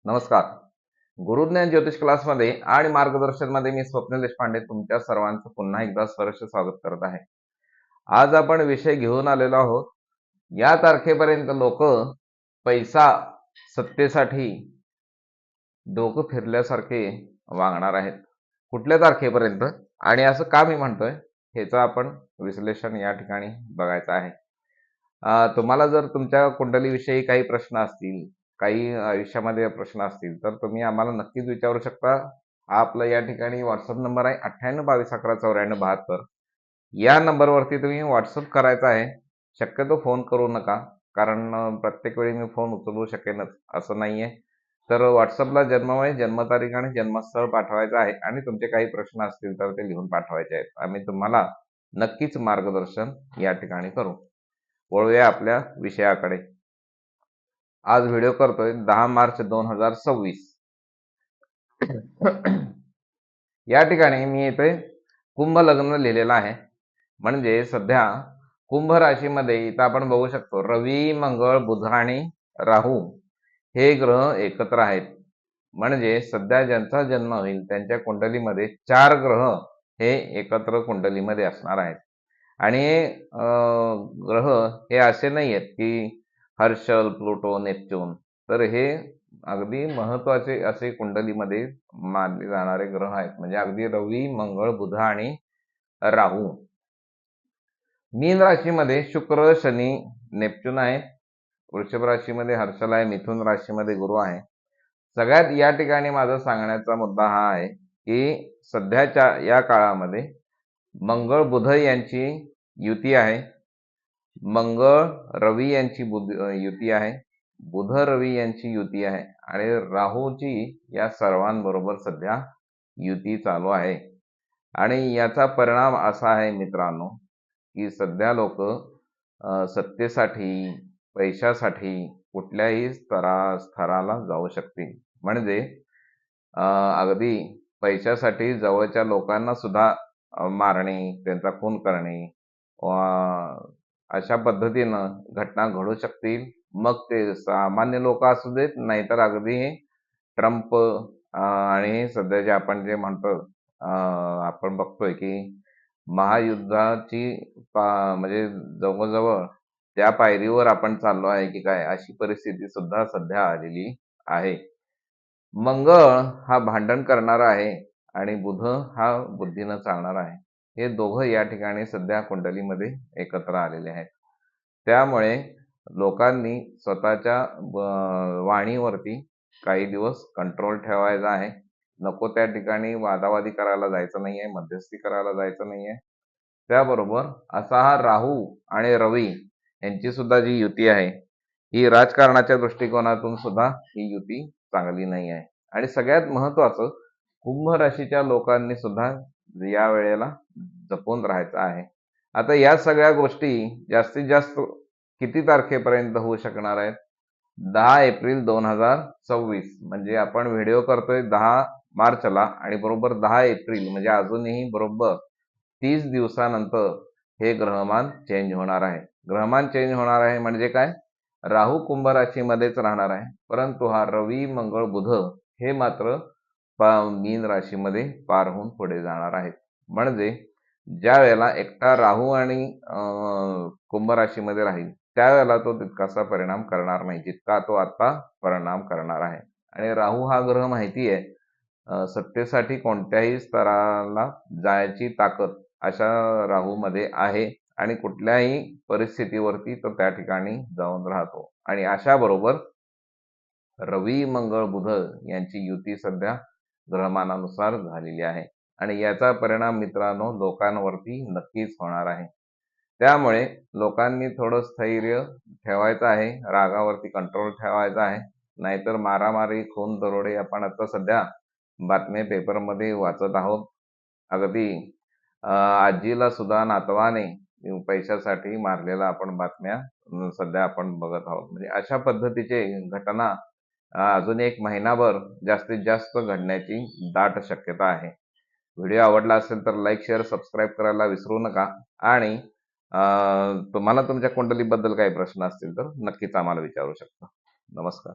नमस्कार. गुरुज्ञान ज्योतिष क्लासमध्ये आणि मार्गदर्शन मध्ये मी स्वप्नील देशपांडे तुमच्या सर्वांचं पुन्हा एकदा सहर्ष स्वागत करत आहे. आज आपण विषय घेऊन आलेलो आहोत. या तारखेपर्यंत लोक पैसा सत्तेसाठी डोकं फिरल्यासारखे वागणार आहेत. कुठल्या तारखेपर्यंत आणि असं का मी म्हणतोय ह्याचं आपण विश्लेषण या ठिकाणी बघायचं आहे. तुम्हाला जर तुमच्या कुंडलीविषयी काही प्रश्न असतील, काही आयुष्यामध्ये प्रश्न असतील तर तुम्ही आम्हाला नक्कीच विचारू शकता. हा आपला या ठिकाणी व्हॉट्सअप नंबर आहे 9822119492. या नंबरवरती तुम्ही व्हॉट्सअप करायचा आहे. शक्यतो फोन करू नका, कारण प्रत्येक वेळी मी फोन उचलू शकेनच असं नाहीये. तर व्हॉट्सअपला जन्मवय, जन्मतारीख आणि जन्मस्थळ पाठवायचं आहे आणि तुमचे काही प्रश्न असतील तर ते लिहून पाठवायचे आहेत. आम्ही तुम्हाला नक्कीच मार्गदर्शन या ठिकाणी करू. वळूया आपल्या विषयाकडे. आज व्हिडिओ करतोय 10 मार्च 2026. या ठिकाणी मी इथे कुंभ लग्न लिहिलेलं आहे. म्हणजे सध्या कुंभ राशीमध्ये इथं आपण बघू शकतो रवी, मंगळ, बुध आणि राहू हे ग्रह एकत्र आहेत. म्हणजे सध्या ज्यांचा जन्म होईल त्यांच्या कुंडलीमध्ये 4 ग्रह हे एकत्र कुंडलीमध्ये असणार आहेत. आणि ग्रह हे असे नाही आहेत की हर्षल, प्लुटो, नेपच्यून, तर हे अगदी महत्वाचे असे कुंडलीमध्ये मानले जाणारे ग्रह आहेत. म्हणजे अगदी रवी, मंगळ, बुध आणि राहू. मीन राशीमध्ये शुक्र, शनी, नेपच्यून आहे. वृषभ राशीमध्ये हर्षल आहे. मिथुन राशीमध्ये गुरु आहे. सगळ्यात या ठिकाणी माझा सांगण्याचा मुद्दा हा आहे की सध्याच्या या काळामध्ये मंगळ बुध यांची युती आहे. मंगळ रवी यांची युती आहे. बुध रवी यांची युती आहे आणि राहूची या सर्वांबरोबर सध्या युती चालू आहे. आणि याचा परिणाम असा आहे मित्रांनो की सध्या लोक सत्तेसाठी, पैशासाठी कुठल्याही स्तराला जाऊ शकतील. म्हणजे अगदी पैशासाठी जवळच्या लोकांना सुद्धा मारणे, त्यांचा खून करणे, अशा पद्धतीनं घटना घडू शकतील. मग ते सामान्य लोक असू देत, नाहीतर अगदी ट्रम्प आणि सध्या जे आपण जे म्हणतो आपण बघतोय की महायुद्धाची म्हणजे जवळजवळ त्या पायरीवर आपण चाललो आहे की काय, अशी परिस्थिती सुद्धा सध्या आलेली आहे. मंगळ हा भांडण करणारा आहे आणि बुध हा बुद्धीनं चालणारा आहे. हे दोघं या ठिकाणी सध्या कुंडलीमध्ये एकत्र आलेले आहेत. त्यामुळे लोकांनी स्वतःच्या वाणीवरती काही दिवस कंट्रोल ठेवायचा आहे. नको त्या ठिकाणी वादावादी करायला जायचं नाहीये, मध्यस्थी करायला जायचं नाहीये. त्याबरोबर असा हा राहू आणि रवी यांची सुद्धा जी युती आहे ही राजकारणाच्या दृष्टिकोनातून सुद्धा ही युती चांगली नाही आहे. आणि सगळ्यात महत्वाचं, कुंभ राशीच्या लोकांनी सुद्धा या वेळेला जपून राहायचं आहे. आता या सगळ्या गोष्टी जास्तीत जास्त किती तारखेपर्यंत होऊ शकणार आहेत? 10 एप्रिल 2026. म्हणजे आपण व्हिडिओ करतोय 10 मार्चला आणि बरोबर 10 एप्रिल म्हणजे अजूनही बरोबर 30 दिवसानंतर हे ग्रहमान चेंज होणार आहे. ग्रहमान चेंज होणार आहे म्हणजे काय? राहू कुंभ राशीमध्येच राहणार आहे, परंतु हा रवी, मंगळ, बुध हे मात्र मीन राशीमध्ये पार होऊन पुढे जाणार आहेत. म्हणजे ज्या वेळेला एकटा राहू आणि कुंभ राशीमध्ये राहील त्यावेळेला तो तितकासा परिणाम करणार नाही जितका तो आता परिणाम करणार आहे. आणि राहू हा ग्रह माहिती आहे सत्तेसाठी कोणत्याही स्तराला जायची ताकद अशा राहूमध्ये आहे आणि कुठल्याही परिस्थितीवरती तो त्या ठिकाणी जाऊन राहतो. आणि अशा बरोबर रवी, मंगळ, बुध यांची युती सध्या ग्रहमानानुसार झालेली आहे आणि याचा परिणाम मित्रांनो लोकांवरती नक्कीच होणार आहे. त्यामुळे लोकांनी थोडं स्थैर्य ठेवायचं आहे, रागावरती कंट्रोल ठेवायचा आहे. नाहीतर मारामारी, खून, दरोडे आपण आता सध्या बातम्या पेपरमध्ये वाचत आहोत. अगदी आजीला सुद्धा नातवाने पैशासाठी मारलेला आपण बातम्या सध्या आपण बघत आहोत. म्हणजे अशा पद्धतीचे घटना अजून एक महिनाभर जास्तीत जास्त घडण्याची दाट शक्यता आहे. व्हिडिओ आवडला असेल तर लाईक, शेअर, सबस्क्राईब करायला विसरू नका. आणि तुम्हाला तुमच्या कुंडलीबद्दल काही प्रश्न असतील तर नक्कीच आम्हाला विचारू शकता. नमस्कार.